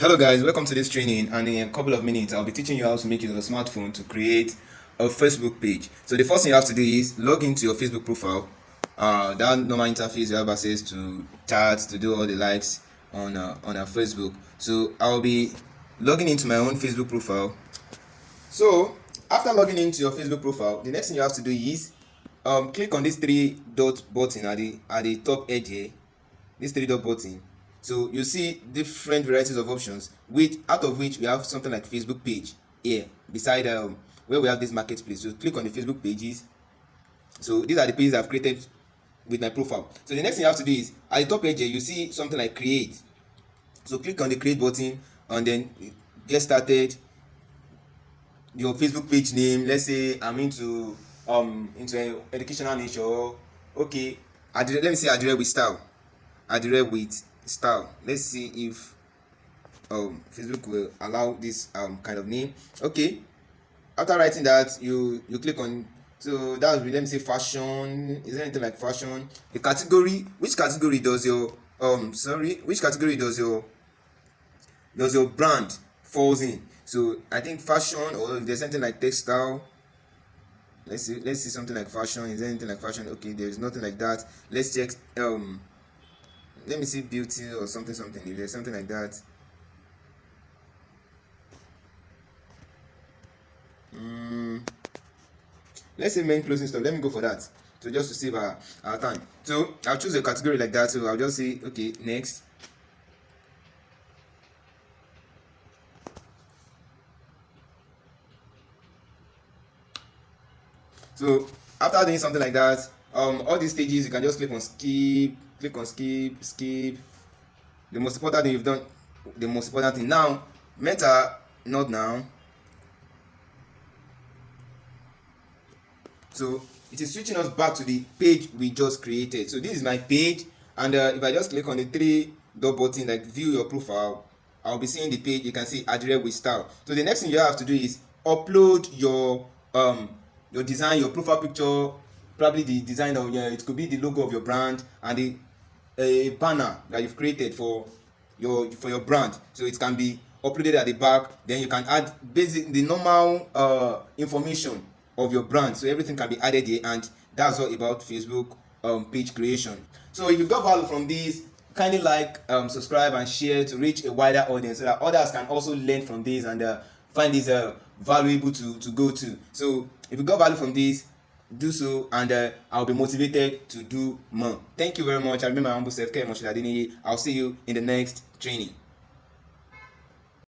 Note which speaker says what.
Speaker 1: Hello guys, welcome to this training, and in a couple of minutes I'll be teaching you how to make use of a smartphone to create a Facebook page. So the first thing you have to do is log into your Facebook profile. That normal interface you have access to chats, to do all the likes on our Facebook. So I'll be logging into my own Facebook profile. So after logging into your Facebook profile, the next thing you have to do is click on this three dot button at the top edge here. This three dot button. So you see different varieties of options, out of which we have something like Facebook page here beside where we have this marketplace. So click on the Facebook pages. So these are the pages I've created with my profile. So the next thing you have to do is at the top edge here, you see something like create. So click on the create button and then get started. Your Facebook page name, let's say I'm into educational nature. Okay, let me say Adire with style. Adire with style. Let's see if Facebook will allow this kind of name. Okay, after writing that, you click on, so that would be, let me say fashion. Is there anything like fashion? The category, which category does your brand falls in? So I think fashion, or if there's something like textile, let's see something like fashion. Is there anything like fashion? Okay, there's nothing like that. Let's check let me see beauty or something if there's something like that. Let's say main closing stuff. Let me go for that, so just to save our time. So I'll choose a category like that, so I'll just say okay, next. So after doing something like that, all these stages you can just click on skip. The most important thing you've done, the most important thing now, meta, not now. So it is switching us back to the page we just created. So this is my page, and if I just click on the three dot button, like view your profile, I'll be seeing the page. You can see Adire with style. So the next thing you have to do is upload your design, your profile picture, probably the design of it could be the logo of your brand, and a banner that you've created for your brand. So it can be uploaded at the back. Then you can add the normal information of your brand, so everything can be added here, and that's all about Facebook page creation. So if you got value from this, kindly like, subscribe and share to reach a wider audience, so that others can also learn from this and find this valuable to go to. So if you got value from this, do so, and I'll be motivated to do more. Thank you very much. I remain my humble self, Kere Moshola Adeniyi. I'll see you in the next training.